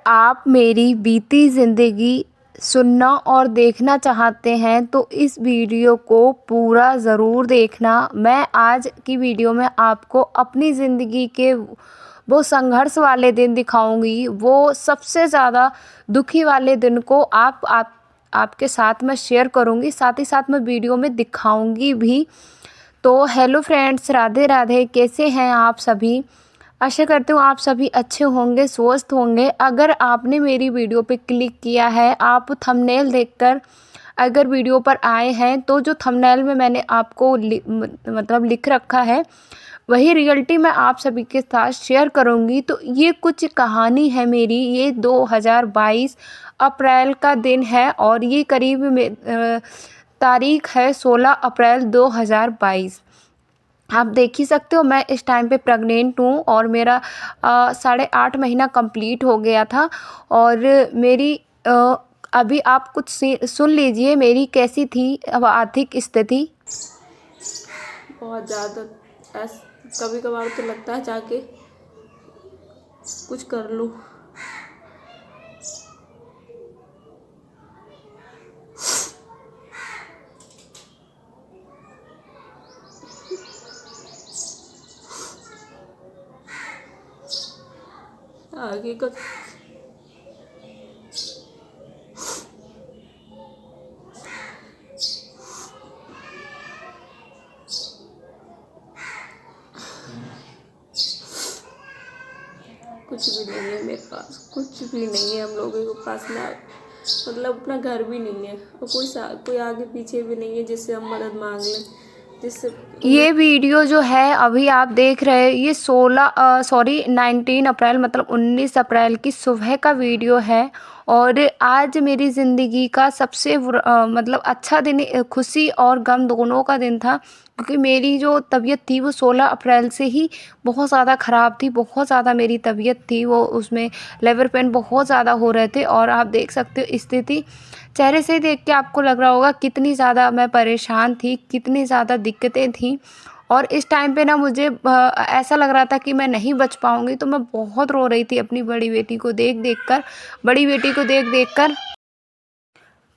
आप मेरी बीती ज़िंदगी सुनना और देखना चाहते हैं तो इस वीडियो को पूरा ज़रूर देखना। मैं आज की वीडियो में आपको अपनी ज़िंदगी के वो संघर्ष वाले दिन दिखाऊंगी, वो सबसे ज़्यादा दुखी वाले दिन को आपके साथ मैं शेयर करूंगी, साथ ही साथ मैं वीडियो में दिखाऊंगी भी। तो हेलो फ्रेंड्स, राधे राधे। कैसे हैं आप सभी? आशा करती हूँ आप सभी अच्छे होंगे, स्वस्थ होंगे। अगर आपने मेरी वीडियो पे क्लिक किया है, आप थंबनेल देखकर अगर वीडियो पर आए हैं, तो जो थंबनेल में मैंने आपको मतलब लिख रखा है, वही रियलिटी मैं आप सभी के साथ शेयर करूँगी। तो ये कुछ कहानी है मेरी। ये 2022 अप्रैल का दिन है और ये करीब तारीख है 16 अप्रैल 2022। आप देख ही सकते हो मैं इस टाइम पे प्रेग्नेंट हूँ और मेरा 8.5 महीना कंप्लीट हो गया था। और मेरी अभी आप कुछ सुन लीजिए मेरी कैसी थी अब आर्थिक स्थिति। बहुत ज़्यादा कभी कभार तो लगता है जाके कुछ कर लूँ। आगे का कुछ भी नहीं है मेरे पास, कुछ भी नहीं है। हम लोगों के पास ना मतलब अपना घर भी नहीं है और कोई आगे पीछे भी नहीं है जिससे हम मदद मांग लें, जिससे ये वीडियो जो है अभी आप देख रहे हैं, ये 19 अप्रैल मतलब 19 अप्रैल की सुबह का वीडियो है। और आज मेरी ज़िंदगी का सबसे मतलब अच्छा दिन, खुशी और गम दोनों का दिन था, क्योंकि मेरी जो तबीयत थी वो 16 अप्रैल से ही बहुत ज़्यादा ख़राब थी। बहुत ज़्यादा मेरी तबीयत थी, वो उसमें लेबर पेन बहुत ज़्यादा हो रहे थे। और आप देख सकते हो स्थिति, चेहरे से देख के आपको लग रहा होगा कितनी ज़्यादा मैं परेशान थी, कितनी ज़्यादा दिक्कतें थी। और इस टाइम पे ना मुझे ऐसा लग रहा था कि मैं नहीं बच पाऊँगी। तो मैं बहुत रो रही थी अपनी बड़ी बेटी को देख देख कर।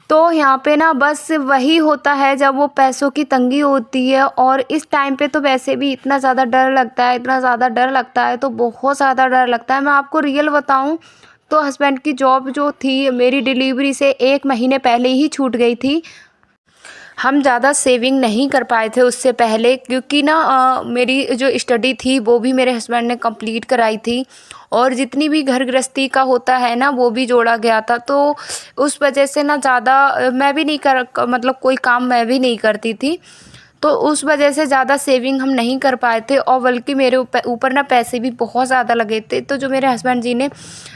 तो यहाँ पे ना बस वही होता है जब वो पैसों की तंगी होती है। और इस टाइम पे तो वैसे भी इतना ज़्यादा डर लगता है, तो बहुत ज़्यादा डर लगता है। मैं आपको रियल बताऊँ तो हस्बैंड की जॉब जो थी मेरी डिलीवरी से 1 महीने पहले ही छूट गई थी। हम ज़्यादा सेविंग नहीं कर पाए थे उससे पहले, क्योंकि ना मेरी जो स्टडी थी वो भी मेरे हस्बैंड ने कंप्लीट कराई थी। और जितनी भी घर गृहस्थी का होता है ना, वो भी जोड़ा गया था। तो उस वजह से ना ज़्यादा मैं भी नहीं मतलब कोई काम मैं भी नहीं करती थी। तो उस वजह से ज़्यादा सेविंग हम नहीं कर पाए थे। और बल्कि मेरे ऊपर ना पैसे भी बहुत ज़्यादा लगे थे। तो जो मेरे हस्बैंड जी ने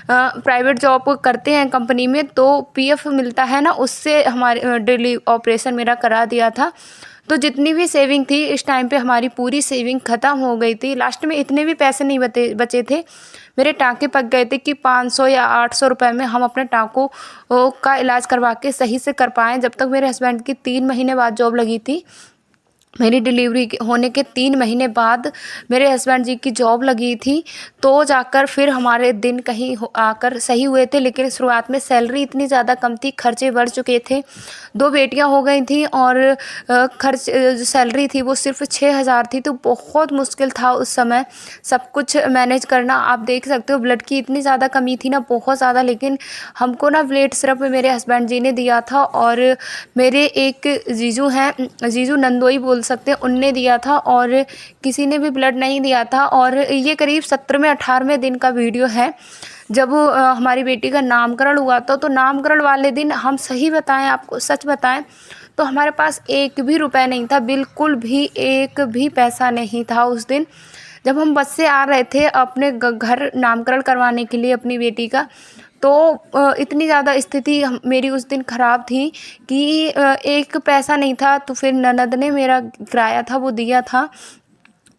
प्राइवेट जॉब करते हैं कंपनी में, तो पीएफ मिलता है ना, उससे हमारे डेली ऑपरेशन मेरा करा दिया था। तो जितनी भी सेविंग थी इस टाइम पे हमारी पूरी सेविंग ख़त्म हो गई थी। लास्ट में इतने भी पैसे नहीं बचे थे। मेरे टाँके पक गए थे कि 500 या 800 रुपये में हम अपने टाँकों का इलाज करवा के सही से कर पाएँ। जब तक मेरे हस्बैंड की 3 महीने बाद जॉब लगी थी, मेरी डिलीवरी होने के 3 महीने बाद मेरे हस्बैंड जी की जॉब लगी थी, तो जाकर फिर हमारे दिन कहीं आकर सही हुए थे। लेकिन शुरुआत में सैलरी इतनी ज़्यादा कम थी, खर्चे बढ़ चुके थे, 2 बेटियां हो गई थी और खर्च जो सैलरी थी वो सिर्फ 6,000 थी। तो बहुत मुश्किल था उस समय सब कुछ मैनेज करना। आप देख सकते हो ब्लड की इतनी ज़्यादा कमी थी ना, बहुत ज़्यादा। लेकिन हमको ना ब्लड सिर्फ मेरे हस्बैंड जी ने दिया था और मेरे एक जीजू हैं, जीजू नंदोई बोल सकते हैं, उनने दिया था। और किसी ने भी ब्लड नहीं दिया था। और ये करीब 17वें 18वें दिन का वीडियो है, जब हमारी बेटी का नामकरण हुआ था। तो नामकरण वाले दिन हम सही बताएं, आपको सच बताएं, तो हमारे पास एक भी रुपए नहीं था, बिल्कुल भी एक भी पैसा नहीं था उस दिन। जब हम बस से आ रहे थे अपने घर नामकरण करवाने के लिए अपनी बेटी का, तो इतनी ज़्यादा स्थिति मेरी उस दिन ख़राब थी कि एक पैसा नहीं था। तो फिर ननद ने मेरा किराया था वो दिया था।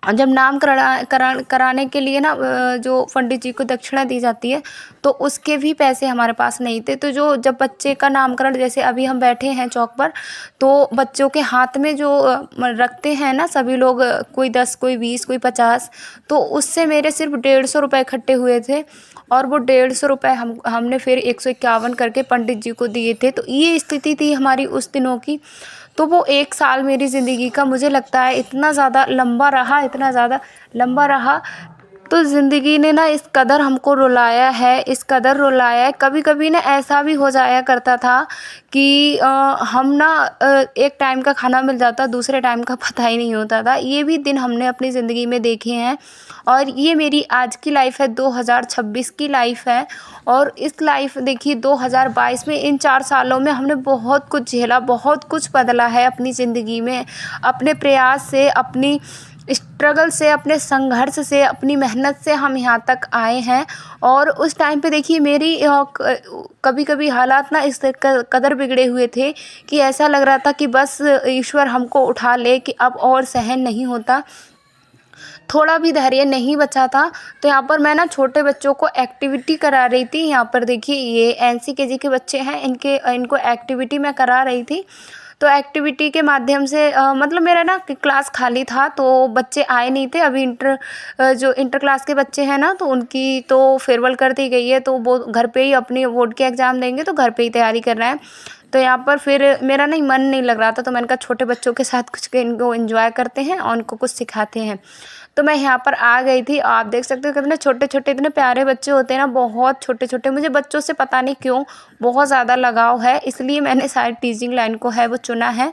जब नामकरण कराने के लिए ना जो पंडित जी को दक्षिणा दी जाती है, तो उसके भी पैसे हमारे पास नहीं थे। तो जब बच्चे का नामकरण, जैसे अभी हम बैठे हैं चौक पर, तो बच्चों के हाथ में जो रखते हैं ना सभी लोग, कोई 10, कोई 20, कोई 50, तो उससे मेरे सिर्फ 150 रुपये इकट्ठे हुए थे। और वो 150 रुपये हमने फिर 151 करके पंडित जी को दिए थे। तो ये स्थिति थी हमारी उस दिनों की। तो वो 1 साल मेरी ज़िंदगी का मुझे लगता है इतना ज़्यादा लंबा रहा, इतना ज़्यादा लंबा रहा। तो ज़िंदगी ने ना इस कदर हमको रुलाया है, इस कदर रुलाया है। कभी कभी ना ऐसा भी हो जाया करता था कि हम ना एक टाइम का खाना मिल जाता, दूसरे टाइम का पता ही नहीं होता था। ये भी दिन हमने अपनी ज़िंदगी में देखे हैं। और ये मेरी आज की लाइफ़ है, 2026 की लाइफ़ है। और इस लाइफ़ देखिए 2022 में, इन 4 सालों में हमने बहुत कुछ झेला, बहुत कुछ बदला है अपनी ज़िंदगी में। अपने प्रयास से, अपनी स्ट्रगल से, अपने संघर्ष से, अपनी मेहनत से हम यहाँ तक आए हैं। और उस टाइम पे देखिए मेरी कभी कभी हालात ना इस कदर बिगड़े हुए थे कि ऐसा लग रहा था कि बस ईश्वर हमको उठा ले, कि अब और सहन नहीं होता, थोड़ा भी धैर्य नहीं बचा था। तो यहाँ पर मैं ना छोटे बच्चों को एक्टिविटी करा रही थी। यहाँ पर देखिए ये NC-KG के बच्चे हैं, इनको एक्टिविटी मैं करा रही थी। तो एक्टिविटी के माध्यम से मतलब मेरा ना क्लास खाली था, तो बच्चे आए नहीं थे। अभी जो इंटर क्लास के बच्चे हैं ना, तो उनकी तो फेयरवेल कर दी गई है, तो वो घर पे ही अपनी बोर्ड के एग्ज़ाम देंगे, तो घर पे ही तैयारी कर रहे हैं। तो यहाँ पर फिर मेरा नहीं मन नहीं लग रहा था, तो मैंने कहा छोटे बच्चों के साथ कुछ इनको एंजॉय करते हैं और उनको कुछ सिखाते हैं। तो मैं यहाँ पर आ गई थी। आप देख सकते हो कितने छोटे छोटे, इतने प्यारे बच्चे होते हैं ना, बहुत छोटे छोटे। मुझे बच्चों से पता नहीं क्यों बहुत ज़्यादा लगाव है, इसलिए मैंने शायद टीचिंग लाइन को है वो चुना है।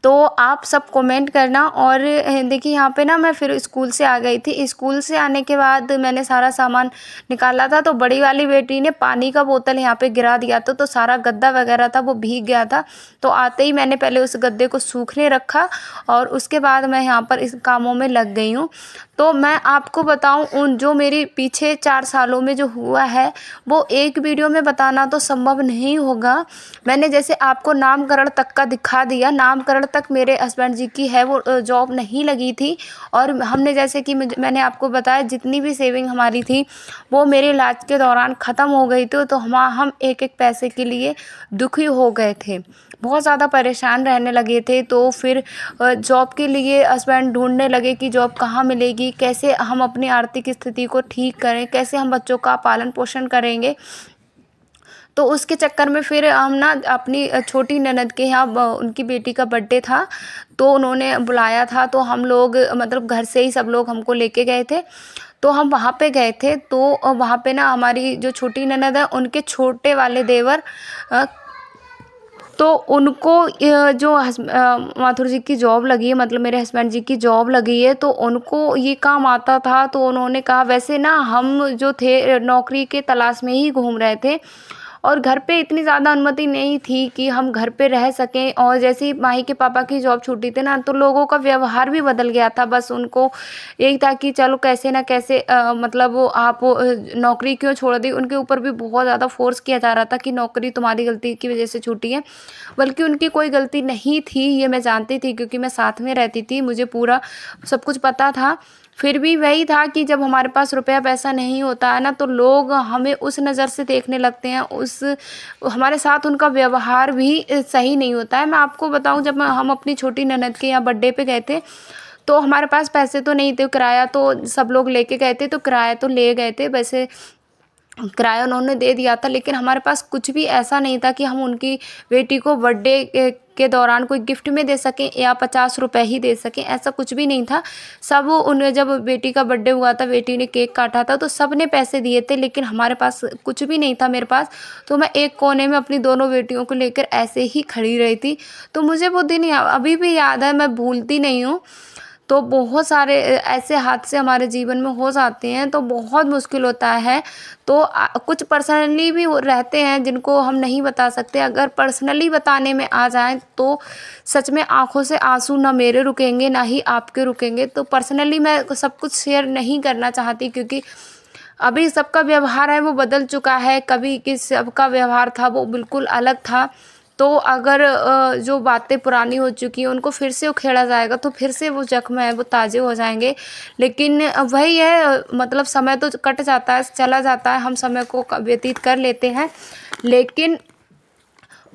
तो आप सब कमेंट करना। और देखिए यहाँ पे ना मैं फिर स्कूल से आ गई थी। स्कूल से आने के बाद मैंने सारा सामान निकाला था, तो बड़ी वाली बेटी ने पानी का बोतल यहाँ पे गिरा दिया था, तो सारा गद्दा वगैरह था वो भीग गया था। तो आते ही मैंने पहले उस गद्दे को सूखने रखा, और उसके बाद मैं यहाँ पर इस कामों में लग गई हूँ। तो मैं आपको बताऊँ, उन जो मेरे पीछे 4 सालों में जो हुआ है, वो एक वीडियो में बताना तो संभव नहीं होगा। मैंने जैसे आपको नामकरण तक का दिखा दिया, नामकरण तक मेरे हस्बैंड जी की है वो जॉब नहीं लगी थी। और हमने जैसे कि मैंने आपको बताया, जितनी भी सेविंग हमारी थी वो मेरे इलाज के दौरान ख़त्म हो गई थी। तो हम एक एक पैसे के लिए दुखी हो गए थे, बहुत ज़्यादा परेशान रहने लगे थे। तो फिर जॉब के लिए हस्बैंड ढूंढने लगे कि जॉब कहाँ मिलेगी, कैसे हम अपनी आर्थिक स्थिति को ठीक करें, कैसे हम बच्चों का पालन पोषण करेंगे। तो उसके चक्कर में फिर हम ना अपनी छोटी ननद के यहाँ उनकी बेटी का बर्थडे था, तो उन्होंने बुलाया था। तो हम लोग मतलब घर से ही सब लोग हमको लेके गए थे। तो हम वहाँ पे गए थे। तो वहाँ पे ना हमारी जो छोटी ननद है, उनके छोटे वाले देवर, तो उनको माथुर जी की जॉब लगी है, मतलब मेरे हस्बैंड जी की जॉब लगी है, तो उनको ये काम आता था। तो उन्होंने कहा, वैसे ना हम जो थे नौकरी के तलाश में ही घूम रहे थे, और घर पे इतनी ज़्यादा अनुमति नहीं थी कि हम घर पे रह सकें। और जैसे ही माही के पापा की जॉब छूटी थी ना, तो लोगों का व्यवहार भी बदल गया था। बस उनको यही था कि चलो कैसे ना कैसे मतलब वो आप नौकरी क्यों छोड़ दी। उनके ऊपर भी बहुत ज़्यादा फोर्स किया जा रहा था कि नौकरी तुम्हारी गलती की वजह से छूटी है, बल्कि उनकी कोई गलती नहीं थी। ये मैं जानती थी, क्योंकि मैं साथ में रहती थी, मुझे पूरा सब कुछ पता था। फिर भी वही था कि जब हमारे पास रुपया पैसा नहीं होता है ना, तो लोग हमें उस नज़र से देखने लगते हैं, हमारे साथ उनका व्यवहार भी सही नहीं होता है। मैं आपको बताऊं, जब हम अपनी छोटी ननद के यहाँ बर्थडे पे गए थे, तो हमारे पास पैसे तो नहीं थे, किराया तो सब लोग लेके गए थे, तो किराया तो ले गए थे, वैसे किराया उन्होंने दे दिया था। लेकिन हमारे पास कुछ भी ऐसा नहीं था कि हम उनकी बेटी को बर्थडे के दौरान कोई गिफ्ट में दे सकें या 50 रुपए ही दे सकें, ऐसा कुछ भी नहीं था। सब उन्हें, जब बेटी का बर्थडे हुआ था, बेटी ने केक काटा था, तो सब ने पैसे दिए थे, लेकिन हमारे पास कुछ भी नहीं था मेरे पास। तो मैं एक कोने में अपनी दोनों बेटियों को लेकर ऐसे ही खड़ी रही थी। तो मुझे वो दिन अभी भी याद है, मैं भूलती नहीं हूँ। तो बहुत सारे ऐसे हादसे हमारे जीवन में हो जाते हैं, तो बहुत मुश्किल होता है। तो कुछ पर्सनली भी रहते हैं जिनको हम नहीं बता सकते। अगर पर्सनली बताने में आ जाएं, तो सच में आंखों से आंसू ना मेरे रुकेंगे ना ही आपके रुकेंगे। तो पर्सनली मैं सब कुछ शेयर नहीं करना चाहती, क्योंकि अभी सबका व्यवहार है वो बदल चुका है। कभी किस सबका व्यवहार था वो बिल्कुल अलग था। तो अगर जो बातें पुरानी हो चुकी हैं उनको फिर से उखेड़ा जाएगा तो फिर से वो ज़ख्म है वो ताज़े हो जाएंगे। लेकिन वही है, मतलब समय तो कट जाता है, चला जाता है, हम समय को व्यतीत कर लेते हैं, लेकिन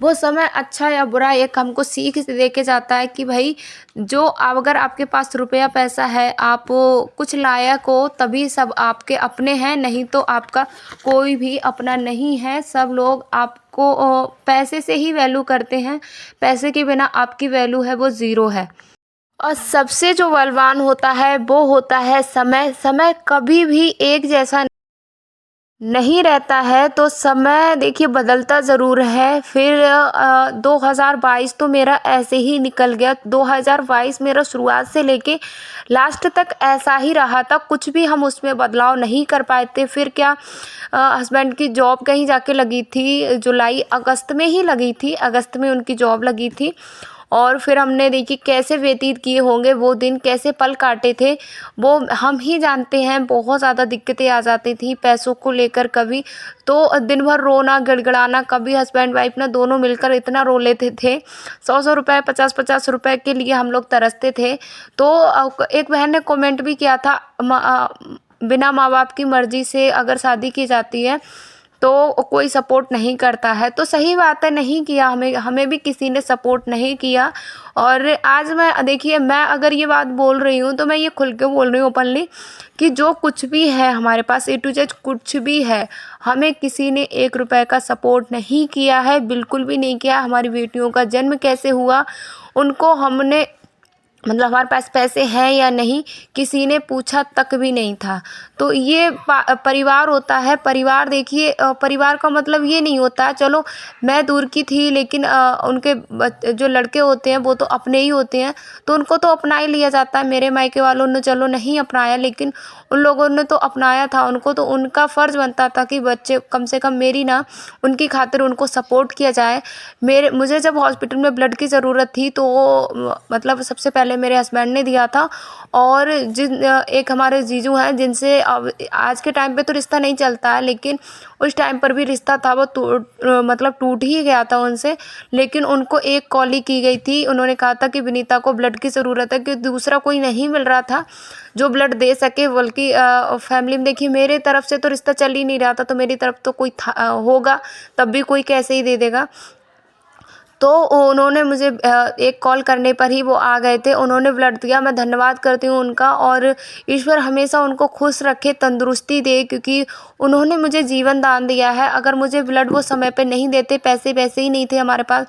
वो समय अच्छा या बुरा एक हमको सीख दे के जाता है कि भाई जो अगर आपके पास रुपया पैसा है, आप कुछ लायक हो, तभी सब आपके अपने हैं, नहीं तो आपका कोई भी अपना नहीं है। सब लोग आपको पैसे से ही वैल्यू करते हैं, पैसे के बिना आपकी वैल्यू है वो ज़ीरो है। और सबसे जो बलवान होता है वो होता है समय। समय कभी भी एक जैसा नहीं रहता है। तो समय देखिए बदलता ज़रूर है। फिर 2022 तो मेरा ऐसे ही निकल गया। 2022 मेरा शुरुआत से लेके लास्ट तक ऐसा ही रहा था, कुछ भी हम उसमें बदलाव नहीं कर पाए थे। फिर क्या, हस्बैंड की जॉब कहीं जाके लगी थी, जुलाई अगस्त में ही लगी थी, अगस्त में उनकी जॉब लगी थी। और फिर हमने देखिए कैसे व्यतीत किए होंगे वो दिन, कैसे पल काटे थे वो हम ही जानते हैं। बहुत ज़्यादा दिक्कतें आ जाती थी पैसों को लेकर, कभी तो दिन भर रोना गिड़गिड़ाना, कभी हस्बैंड वाइफ ना दोनों मिलकर इतना रो लेते थे। 100-100 रुपये 50-50 रुपये के लिए हम लोग तरसते थे। तो एक बहन ने कमेंट भी किया था, बिना माँ बाप की मर्ज़ी से अगर शादी की जाती है तो कोई सपोर्ट नहीं करता है। तो सही बात है, नहीं किया, हमें भी किसी ने सपोर्ट नहीं किया। और आज मैं देखिए, मैं अगर ये बात बोल रही हूँ तो मैं ये खुल के बोल रही हूँ ओपनली कि जो कुछ भी है हमारे पास, A to Z कुछ भी है, हमें किसी ने 1 रुपए का सपोर्ट नहीं किया है, बिल्कुल भी नहीं किया। हमारी बेटियों का जन्म कैसे हुआ, उनको हमने, मतलब हमारे पास पैसे हैं या नहीं, किसी ने पूछा तक भी नहीं था। तो ये परिवार होता है। परिवार देखिए, परिवार का मतलब ये नहीं होता, चलो मैं दूर की थी लेकिन उनके जो लड़के होते हैं वो तो अपने ही होते हैं, तो उनको तो अपना ही लिया जाता है। मेरे मायके वालों ने चलो नहीं अपनाया, लेकिन उन लोगों ने तो अपनाया था। उनको तो उनका फ़र्ज़ बनता था कि बच्चे कम से कम मेरी ना, उनकी खातिर उनको सपोर्ट किया जाए। मुझे जब हॉस्पिटल में ब्लड की ज़रूरत थी तो मतलब सबसे पहले मेरे हस्बैंड ने दिया था। और एक हमारे जीजू हैं जिनसे अब आज के टाइम पे तो रिश्ता नहीं चलता है, लेकिन उस टाइम पर भी रिश्ता था, वो मतलब टूट ही गया था उनसे। लेकिन उनको एक कॉल ही की गई थी, उन्होंने कहा था कि विनीता को ब्लड की ज़रूरत है, कि दूसरा कोई नहीं मिल रहा था जो ब्लड दे सके। बल्कि फैमिली में देखिए मेरे तरफ से तो रिश्ता चल ही नहीं रहा था, तो मेरी तरफ तो कोई था, होगा तब भी कोई कैसे ही दे देगा। तो उन्होंने मुझे एक कॉल करने पर ही वो आ गए थे, उन्होंने ब्लड दिया। मैं धन्यवाद करती हूँ उनका, और ईश्वर हमेशा उनको खुश रखे, तंदुरुस्ती दे, क्योंकि उन्होंने मुझे जीवन दान दिया है। अगर मुझे ब्लड वो समय पे नहीं देते, पैसे वैसे ही नहीं थे हमारे पास,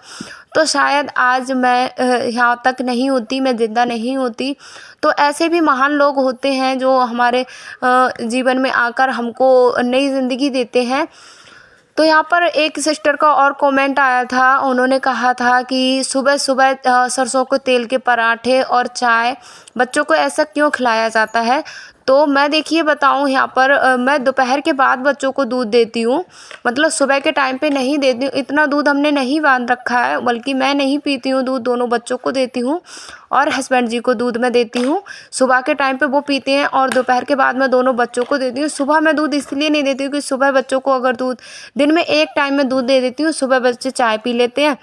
तो शायद आज मैं यहाँ तक नहीं होती, मैं ज़िंदा नहीं होती। तो ऐसे भी महान लोग होते हैं जो हमारे जीवन में आकर हमको नई ज़िंदगी देते हैं। तो यहाँ पर एक सिस्टर का और कमेंट आया था, उन्होंने कहा था कि सुबह सुबह सरसों के तेल के पराठे और चाय बच्चों को ऐसा क्यों खिलाया जाता है। तो मैं देखिए बताऊँ, यहाँ पर मैं दोपहर के बाद बच्चों को दूध देती हूँ, मतलब सुबह के टाइम पे नहीं देती हूँ। इतना दूध हमने नहीं बांध रखा है, बल्कि मैं नहीं पीती हूँ दूध, दोनों बच्चों को देती हूँ और हस्बैंड जी को दूध मैं देती हूँ। सुबह के टाइम पे वो पीते हैं और दोपहर के बाद मैं दोनों बच्चों को देती हूँ। सुबह मैं दूध इसलिए नहीं देती हूँ कि सुबह बच्चों को अगर दूध, दिन में एक टाइम मैं दूध दे देती हूँ, सुबह बच्चे चाय पी लेते हैं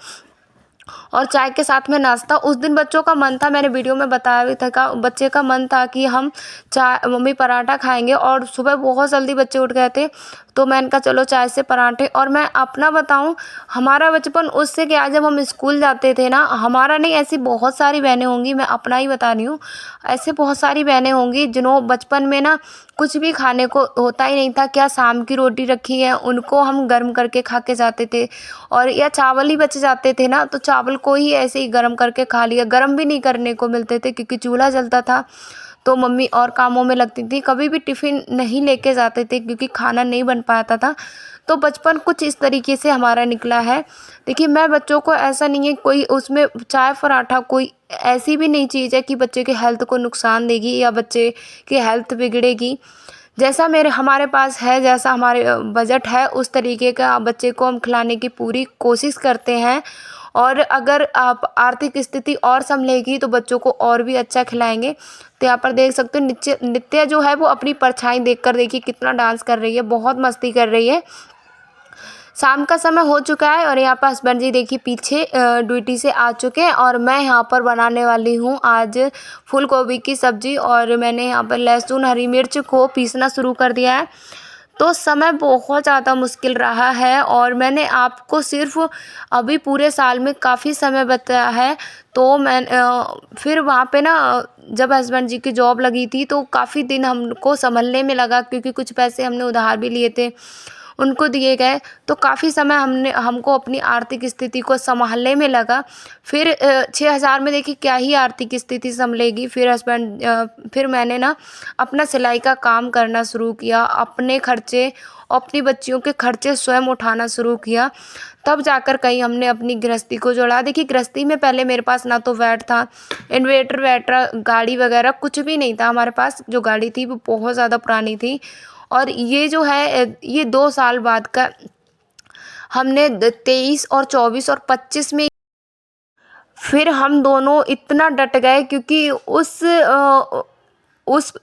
और चाय के साथ में नाश्ता। उस दिन बच्चों का मन था, मैंने वीडियो में बताया भी था, बच्चे का मन था कि हम चाय, मम्मी पराठा खाएंगे, और सुबह बहुत जल्दी बच्चे उठ गए थे, तो मैंने कहा चलो चाय से पराठे। और मैं अपना बताऊं, हमारा बचपन उससे क्या, जब हम स्कूल जाते थे ना, हमारा नहीं, ऐसी बहुत सारी बहनें होंगी, मैं अपना ही बता रही हूँ, ऐसे बहुत सारी बहनें होंगी जिन्हों बचपन में ना कुछ भी खाने को होता ही नहीं था, क्या शाम की रोटी रखी है उनको हम गर्म करके खा के जाते थे। और या चावल ही बच जाते थे ना, तो चावल को ही ऐसे ही गर्म करके खा लिया, गर्म भी नहीं करने को मिलते थे क्योंकि चूल्हा जलता था, तो मम्मी और कामों में लगती थी। कभी भी टिफ़िन नहीं लेके जाते थे क्योंकि खाना नहीं बन पाता था। तो बचपन कुछ इस तरीके से हमारा निकला है। देखिए मैं बच्चों को, ऐसा नहीं है कोई उसमें चाय पराठा कोई ऐसी भी नहीं चीज़ है कि बच्चे के हेल्थ को नुकसान देगी या बच्चे की हेल्थ बिगड़ेगी। जैसा हमारे पास है, जैसा हमारे बजट है, उस तरीके का बच्चे को हम खिलाने की पूरी कोशिश करते हैं। और अगर आप आर्थिक स्थिति और संभलेगी तो बच्चों को और भी अच्छा खिलाएंगे। तो यहाँ पर देख सकते हो नित्या जो है वो अपनी परछाई देखकर देखिए कितना डांस कर रही है, बहुत मस्ती कर रही है। शाम का समय हो चुका है और यहाँ पर हस्बैंड जी देखिए पीछे ड्यूटी से आ चुके हैं और मैं यहाँ पर बनाने वाली हूँ आज फूल गोभी की सब्ज़ी। और मैंने यहाँ पर लहसुन हरी मिर्च को पीसना शुरू कर दिया है। तो समय बहुत ज़्यादा मुश्किल रहा है और मैंने आपको सिर्फ अभी पूरे साल में काफ़ी समय बताया है। तो मैं फिर वहाँ पे ना जब हस्बैंड जी की जॉब लगी थी तो काफ़ी दिन हमको संभलने में लगा, क्योंकि कुछ पैसे हमने उधार भी लिए थे, उनको दिए गए। तो काफ़ी समय हमको अपनी आर्थिक स्थिति को संभालने में लगा। फिर 6,000 में देखिए क्या ही आर्थिक स्थिति संभलेगी। फिर मैंने ना अपना सिलाई का काम करना शुरू किया, अपने खर्चे, अपनी बच्चियों के खर्चे स्वयं उठाना शुरू किया। तब जाकर कहीं हमने अपनी गृहस्थी को जोड़ा। देखिए गृहस्थी में पहले मेरे पास ना तो वैट था, इन्वेटर वैटर, गाड़ी वगैरह कुछ भी नहीं था हमारे पास। जो गाड़ी थी वो बहुत ज़्यादा पुरानी थी। और ये जो है ये 2 साल बाद का हमने 23 और 24 और 25 में फिर हम दोनों इतना डट गए, क्योंकि उस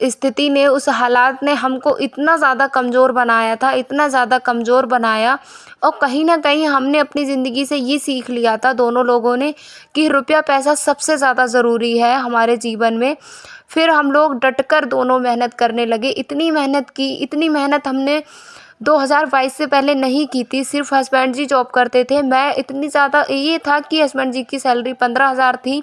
स्थिति ने, उस हालात ने हमको इतना ज़्यादा कमज़ोर बनाया था, इतना ज़्यादा कमज़ोर बनाया। और कहीं न कहीं हमने अपनी ज़िंदगी से ये सीख लिया था दोनों लोगों ने कि रुपया पैसा सबसे ज़्यादा ज़रूरी है हमारे जीवन में। फिर हम लोग डटकर दोनों मेहनत करने लगे। इतनी मेहनत की, इतनी मेहनत हमने 2022 से पहले नहीं की थी। सिर्फ हस्बैंड जी जॉब करते थे। मैं इतनी ज़्यादा, ये था कि हस्बैंड जी की सैलरी 15,000 थी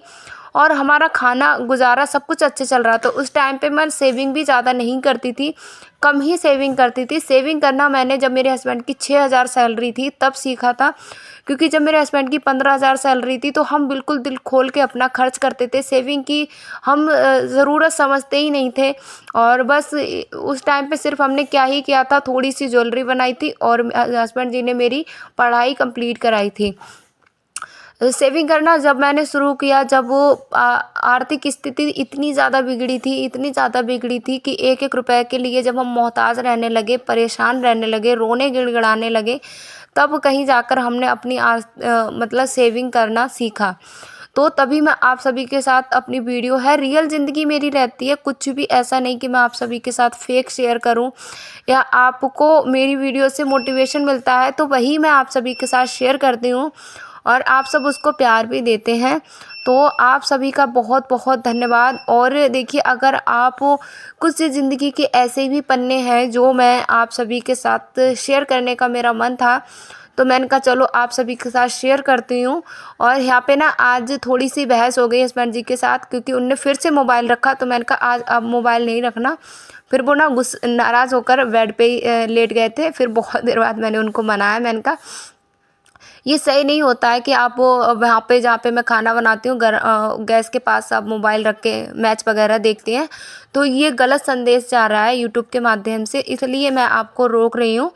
और हमारा खाना गुजारा सब कुछ अच्छे चल रहा था। उस टाइम पे मैं सेविंग भी ज़्यादा नहीं करती थी, कम ही सेविंग करती थी। सेविंग करना मैंने जब मेरे हस्बैंड की 6,000 सैलरी थी तब सीखा था, क्योंकि जब मेरे हस्बैंड की 15,000 सैलरी थी तो हम बिल्कुल दिल खोल के अपना खर्च करते थे। सेविंग की हम ज़रूरत समझते ही नहीं थे। और बस उस टाइम पे सिर्फ हमने क्या ही किया था, थोड़ी सी ज्वेलरी बनाई थी और हस्बैंड जी ने मेरी पढ़ाई कंप्लीट कराई थी। सेविंग करना जब मैंने शुरू किया, जब वो आर्थिक स्थिति इतनी ज़्यादा बिगड़ी थी, इतनी ज़्यादा बिगड़ी थी कि एक-एक रुपए के लिए जब हम मोहताज रहने लगे, परेशान रहने लगे, रोने गिड़गिड़ाने लगे, तब कहीं जाकर हमने अपनी मतलब सेविंग करना सीखा। तो तभी मैं आप सभी के साथ अपनी वीडियो है, रियल ज़िंदगी मेरी रहती है, कुछ भी ऐसा नहीं कि मैं आप सभी के साथ फेक शेयर करूं या आपको मेरी वीडियो से मोटिवेशन मिलता है तो वही मैं आप सभी के साथ शेयर करती हूं और आप सब उसको प्यार भी देते हैं। तो आप सभी का बहुत बहुत धन्यवाद। और देखिए अगर आप कुछ ज़िंदगी के ऐसे भी पन्ने हैं जो मैं आप सभी के साथ शेयर करने का मेरा मन था, तो मैंने कहा चलो आप सभी के साथ शेयर करती हूँ। और यहाँ पे ना आज थोड़ी सी बहस हो गई हस्बैंड जी के साथ, क्योंकि उनने फिर से मोबाइल रखा। तो मैंने कहा आज अब मोबाइल नहीं रखना। फिर वो ना नाराज़ होकर बेड पे ही लेट गए थे। फिर बहुत देर बाद मैंने उनको मनाया। मैंने कहा ये सही नहीं होता है कि आप वो वहाँ पे जहाँ पे मैं खाना बनाती हूँ गैस के पास आप मोबाइल रख के मैच वगैरह देखती हैं, तो ये गलत संदेश जा रहा है यूट्यूब के माध्यम से, इसलिए मैं आपको रोक रही हूँ।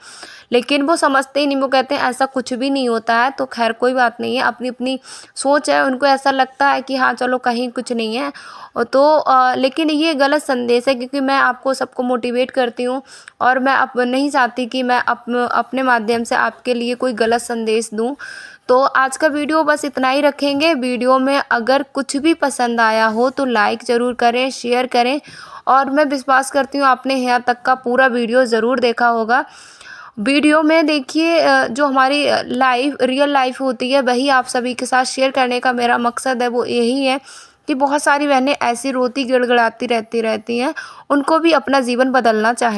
लेकिन वो समझते ही नहीं, वो कहते हैं ऐसा कुछ भी नहीं होता है। तो खैर कोई बात नहीं है, अपनी अपनी सोच है, उनको ऐसा लगता है कि हाँ चलो कहीं कुछ नहीं है। तो लेकिन ये गलत संदेश है, क्योंकि मैं आपको सबको मोटिवेट करती हूँ और मैं अब नहीं चाहती कि मैं अपने माध्यम से आपके लिए कोई गलत संदेश दूँ। तो आज का वीडियो बस इतना ही रखेंगे। वीडियो में अगर कुछ भी पसंद आया हो तो लाइक ज़रूर करें, शेयर करें। और मैं विश्वास करती हूँ आपने यहाँ तक का पूरा वीडियो ज़रूर देखा होगा। वीडियो में देखिए जो हमारी रियल लाइफ होती है वही आप सभी के साथ शेयर करने का मेरा मकसद है। वो यही है कि बहुत सारी बहनें ऐसी रोती गिड़गिड़ाती रहती हैं, उनको भी अपना जीवन बदलना चाहिए।